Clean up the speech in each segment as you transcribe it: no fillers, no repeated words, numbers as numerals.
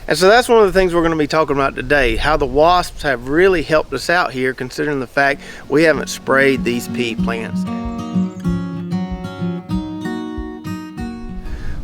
And so that's one of the things we're going to be talking about today, how the wasps have really helped us out here considering the fact we haven't sprayed these pea plants.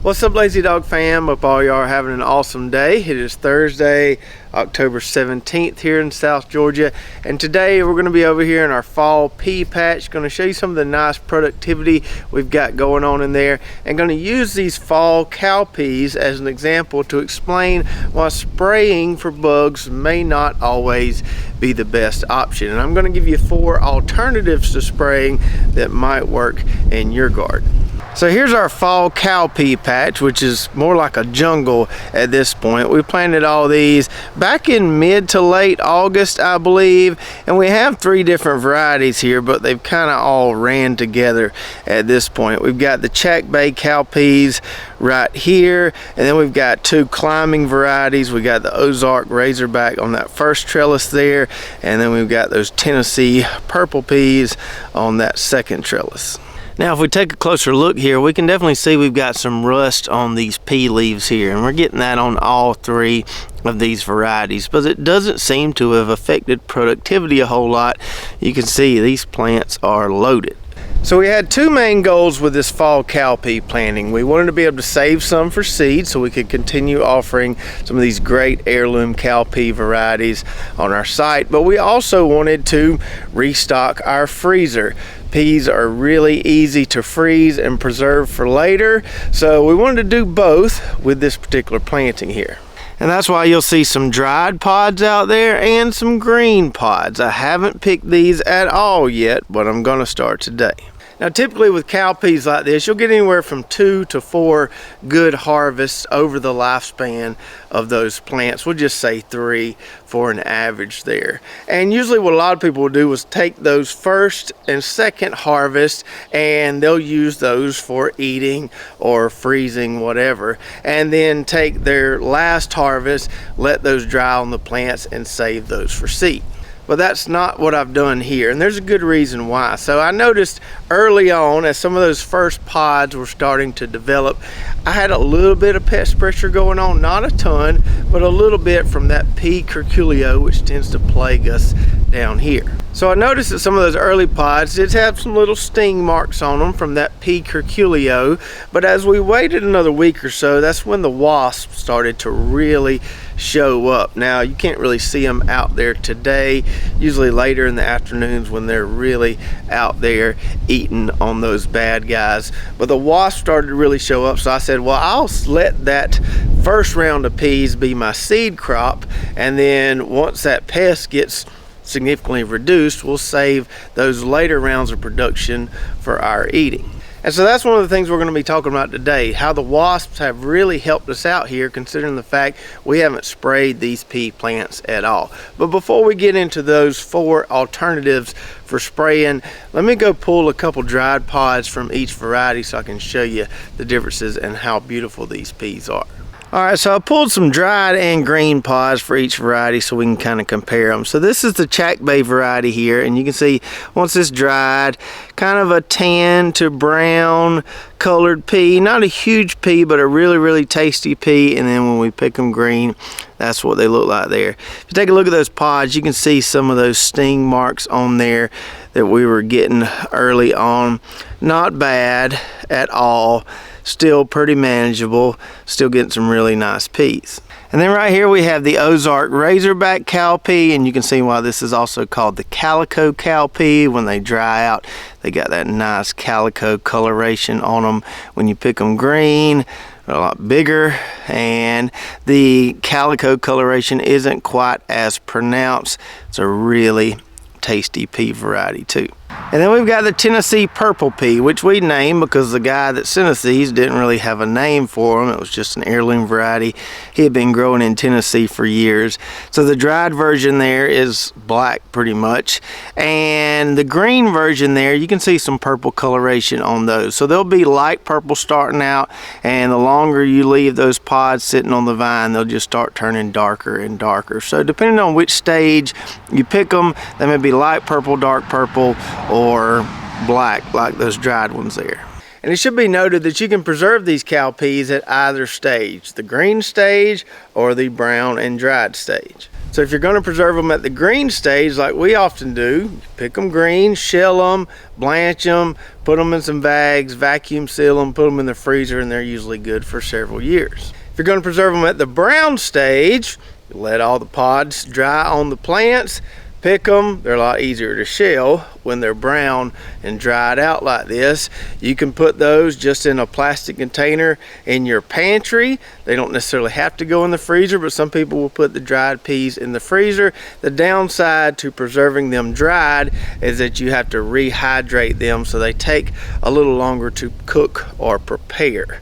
What's up, Lazy Dog fam? Hope all y'all are having an awesome day. It is Thursday, October 17th here in South Georgia, and today we're going to be over here in our fall pea patch. Going to show you some of the nice productivity we've got going on in there, and going to use these fall cow peas as an example to explain why spraying for bugs may not always be the best option. And I'm going to give you 4 alternatives to spraying that might work in your garden. So here's our fall cow pea patch, which is more like a jungle at this point. We planted all these back in mid to late August, I believe, and we have 3 different varieties here, but they've kind of all ran together at this point. We've got the Cow Pea cow peas right here, and then we've got 2 climbing varieties. We got the Ozark Razorback on that first trellis there, and then we've got those Tennessee purple peas on that second trellis. Now, if we take a closer look here, we can definitely see we've got some rust on these pea leaves here, and we're getting that on all 3 of these varieties, but it doesn't seem to have affected productivity a whole lot. You can see these plants are loaded. So we had 2 main goals with this fall cow pea planting. We wanted to be able to save some for seed so we could continue offering some of these great heirloom cow pea varieties on our site, but we also wanted to restock our freezer. Peas are really easy to freeze and preserve for later, so we wanted to do both with this particular planting here. And that's why you'll see some dried pods out there and some green pods. I haven't picked these at all yet, but I'm gonna start today. Now, typically with cow peas like this, you'll get anywhere from 2 to 4 good harvests over the lifespan of those plants. We'll just say 3 for an average there. And usually what a lot of people will do is take those first and second harvests and they'll use those for eating or freezing, whatever, and then take their last harvest, let those dry on the plants and save those for seed. But that's not what I've done here, and there's a good reason why. So I noticed early on, as some of those first pods were starting to develop, I had a little bit of pest pressure going on, not a ton, but a little bit from that P. curculio, which tends to plague us down here. So I noticed that some of those early pods did have some little sting marks on them from that P. curculio, but as we waited another week or so, that's when the wasps started to really show up. Now, you can't really see them out there today, usually later in the afternoons when they're really out there eating on those bad guys, but the wasps started to really show up. So I said, well, I'll let that first round of peas be my seed crop, and then once that pest gets significantly reduced, we'll save those later rounds of production for our eating. And so that's one of the things we're going to be talking about today, how the wasps have really helped us out here considering the fact we haven't sprayed these pea plants at all. But before we get into those 4 alternatives for spraying, let me go pull a couple dried pods from each variety so I can show you the differences and how beautiful these peas are. All right, so I pulled some dried and green pods for each variety so we can kind of compare them. So this is the Cow Pea variety here, and you can see once it's dried, kind of a tan to brown colored pea. Not a huge pea, but a really, really tasty pea. And then when we pick them green, that's what they look like there. If you take a look at those pods, you can see some of those sting marks on there that we were getting early on. Not bad at all. Still pretty manageable, still getting some really nice peas. And then right here we have the Ozark Razorback cow pea, and you can see why this is also called the calico cow pea. When they dry out, they got that nice calico coloration on them. When you pick them green, they're a lot bigger, and the calico coloration isn't quite as pronounced. It's a really tasty pea variety too. And then we've got the Tennessee purple pea, which we named because the guy that sent us these didn't really have a name for them. It was just an heirloom variety. He had been growing in Tennessee for years. So the dried version there is black pretty much. And the green version there, you can see some purple coloration on those. So they'll be light purple starting out, and the longer you leave those pods sitting on the vine, they'll just start turning darker and darker. So depending on which stage you pick them, they may be light purple, dark purple, or black like those dried ones there. And it should be noted that you can preserve these cow peas at either stage, the green stage or the brown and dried stage. So if you're going to preserve them at the green stage, like we often do, pick them green, shell them, blanch them, put them in some bags, vacuum seal them, put them in the freezer, and they're usually good for several years. If you're going to preserve them at the brown stage, let all the pods dry on the plants, pick them. They're a lot easier to shell when they're brown and dried out like this. You can put those just in a plastic container in your pantry. They don't necessarily have to go in the freezer, but some people will put the dried peas in the freezer. The downside to preserving them dried is that you have to rehydrate them, so they take a little longer to cook or prepare.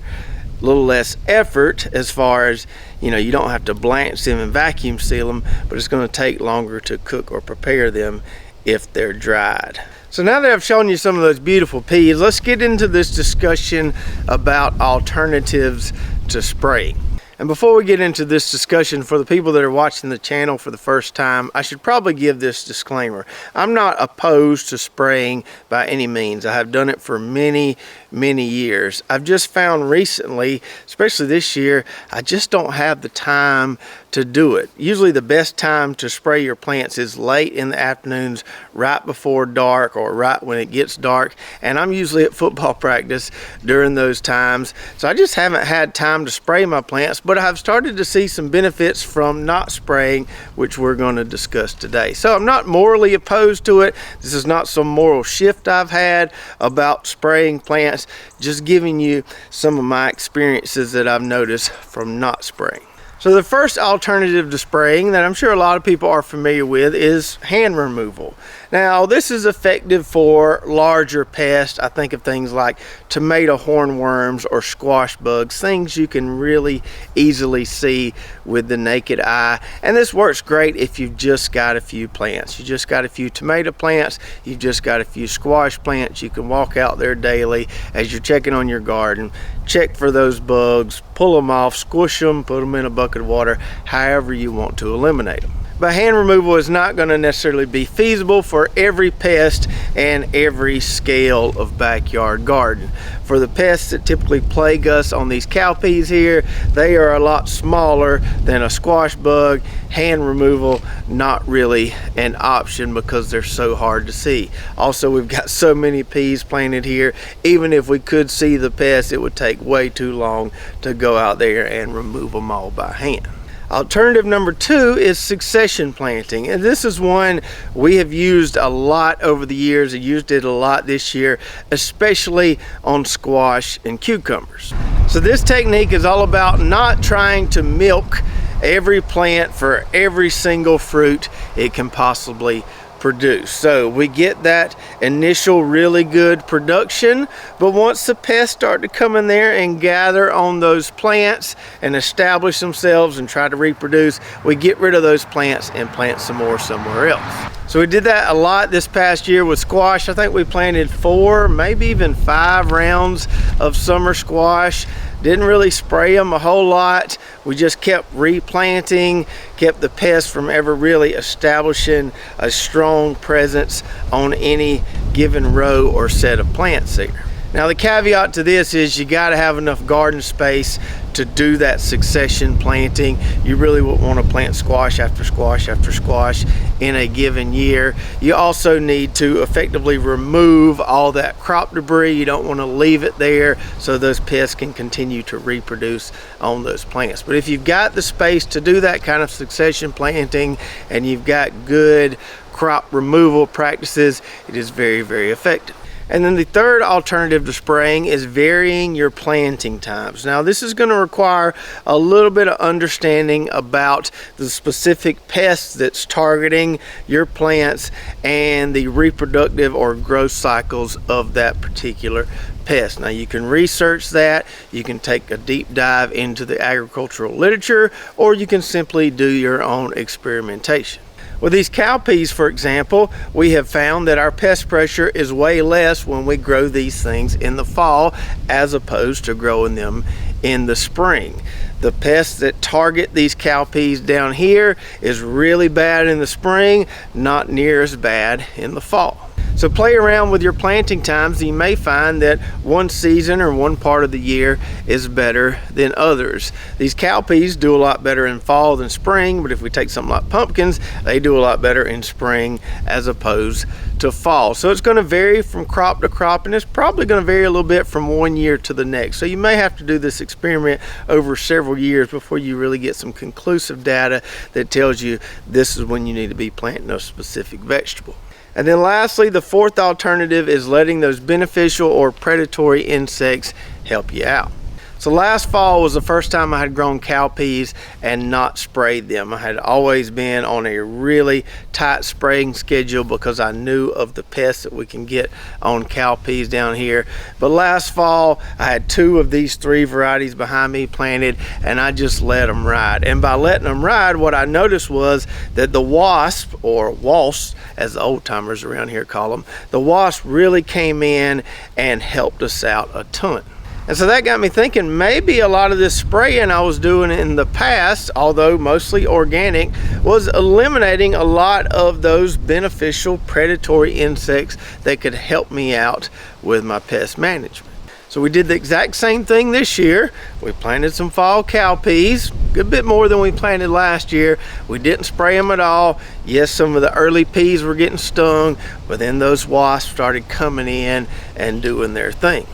A little less effort as far as, you know, you don't have to blanch them and vacuum seal them, but it's going to take longer to cook or prepare them if they're dried. So now that I've shown you some of those beautiful peas, let's get into this discussion about alternatives to spraying. And before we get into this discussion, for the people that are watching the channel for the first time, I should probably give this disclaimer. I'm not opposed to spraying by any means. I have done it for many years. I've just found recently, especially this year, I just don't have the time to do it. Usually the best time to spray your plants is late in the afternoons, right before dark or right when it gets dark. And I'm usually at football practice during those times. So I just haven't had time to spray my plants, but I've started to see some benefits from not spraying, which we're going to discuss today. So I'm not morally opposed to it. This is not some moral shift I've had about spraying plants, just giving you some of my experiences that I've noticed from not spraying. So the first alternative to spraying that I'm sure a lot of people are familiar with is hand removal. Now this is effective for larger pests. I think of things like tomato hornworms or squash bugs, things you can really easily see with the naked eye. And this works great if you've just got a few plants. You just got a few tomato plants, you've just got a few squash plants. You can walk out there daily as you're checking on your garden, check for those bugs, pull them off, squish them, put them in a bucket of water, however you want to eliminate them. But hand removal is not going to necessarily be feasible for every pest and every scale of backyard garden. For the pests that typically plague us on these cow peas here, they are a lot smaller than a squash bug. Hand removal, not really an option because they're so hard to see. Also, we've got so many peas planted here, even if we could see the pests, it would take way too long to go out there and remove them all by hand. Alternative number two is succession planting, and this is one we have used a lot over the years. I used it a lot this year, especially on squash and cucumbers. So this technique is all about not trying to milk every plant for every single fruit it can possibly produce. So we get that initial really good production, but once the pests start to come in there and gather on those plants and establish themselves and try to reproduce, we get rid of those plants and plant some more somewhere else. So we did that a lot this past year with squash. I think we planted 4, maybe even 5 rounds of summer squash. Didn't really spray them a whole lot. We just kept replanting, kept the pests from ever really establishing a strong presence on any given row or set of plants there. Now the caveat to this is you got to have enough garden space to do that succession planting. You really won't want to plant squash after squash after squash in a given year. You also need to effectively remove all that crop debris. You don't want to leave it there so those pests can continue to reproduce on those plants. But if you've got the space to do that kind of succession planting and you've got good crop removal practices, it is very effective. And then the third alternative to spraying is varying your planting times. Now this is going to require a little bit of understanding about the specific pests that's targeting your plants and the reproductive or growth cycles of that particular pest. Now you can research that, you can take a deep dive into the agricultural literature, or you can simply do your own experimentation. With these cow peas, for example, we have found that our pest pressure is way less when we grow these things in the fall as opposed to growing them in the spring. The pests that target these cow peas down here is really bad in the spring, not near as bad in the fall. So play around with your planting times. You may find that one season or one part of the year is better than others. These cow peas do a lot better in fall than spring, but if we take something like pumpkins, they do a lot better in spring as opposed to fall. So it's going to vary from crop to crop, and it's probably going to vary a little bit from one year to the next. So you may have to do this experiment over several years before you really get some conclusive data that tells you this is when you need to be planting a specific vegetable. And then lastly, the fourth alternative is letting those beneficial or predatory insects help you out. So last fall was the first time I had grown cow peas and not sprayed them. I had always been on a really tight spraying schedule because I knew of the pests that we can get on cow peas down here. But last fall, I had 2 of these 3 varieties behind me planted, and I just let them ride. And by letting them ride, what I noticed was that the wasp, or wasps, as the old timers around here call them, the wasp really came in and helped us out a ton. And so that got me thinking, maybe a lot of this spraying I was doing in the past, although mostly organic, was eliminating a lot of those beneficial predatory insects that could help me out with my pest management. So we did the exact same thing this year. We planted some fall cow peas, a good bit more than we planted last year. We didn't spray them at all. Yes, some of the early peas were getting stung, but then those wasps started coming in and doing their thing.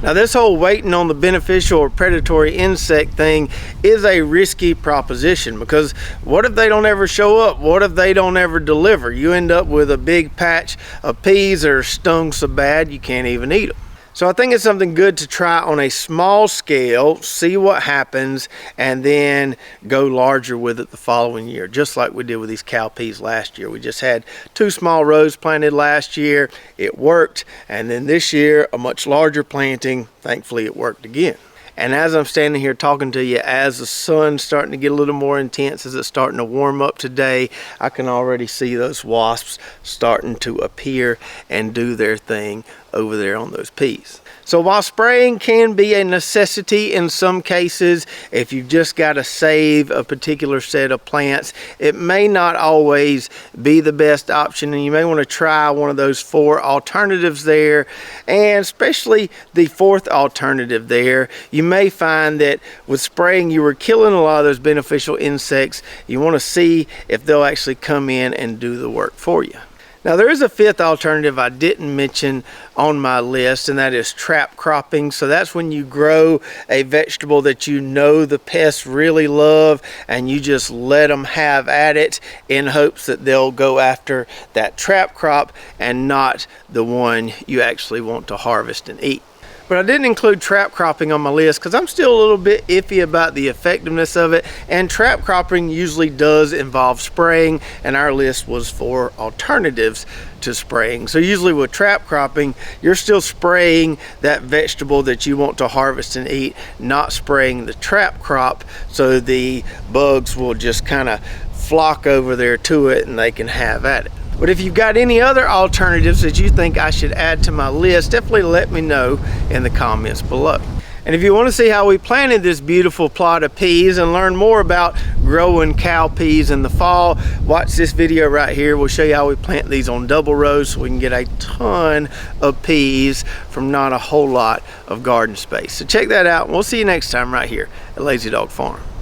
Now this whole waiting on the beneficial or predatory insect thing is a risky proposition, because what if they don't ever show up? What if they don't ever deliver? You end up with a big patch of peas that are stung so bad you can't even eat them. So I think it's something good to try on a small scale, see what happens, and then go larger with it the following year, just like we did with these cow peas last year. We just had 2 small rows planted last year. It worked, and then this year, a much larger planting. Thankfully, it worked again. And as I'm standing here talking to you, as the sun's starting to get a little more intense, as it's starting to warm up today, I can already see those wasps starting to appear and do their thing over there on those peas. So while spraying can be a necessity in some cases, if you've just got to save a particular set of plants, it may not always be the best option, and you may want to try one of those 4 alternatives there. And especially the 4th alternative there, you may find that with spraying you were killing a lot of those beneficial insects. You want to see if they'll actually come in and do the work for you. Now there is a 5th alternative I didn't mention on my list, and that is trap cropping. So that's when you grow a vegetable that you know the pests really love, and you just let them have at it in hopes that they'll go after that trap crop and not the one you actually want to harvest and eat. But I didn't include trap cropping on my list because I'm still a little bit iffy about the effectiveness of it, and trap cropping usually does involve spraying, and our list was for alternatives to spraying. So usually with trap cropping, you're still spraying that vegetable that you want to harvest and eat, not spraying the trap crop, so the bugs will just kind of flock over there to it and they can have at it. But if you've got any other alternatives that you think I should add to my list, definitely let me know in the comments below. And if you want to see how we planted this beautiful plot of peas and learn more about growing cow peas in the fall, watch this video right here. We'll show you how we plant these on double rows so we can get a ton of peas from not a whole lot of garden space. So check that out, and we'll see you next time right here at Lazy Dog Farm.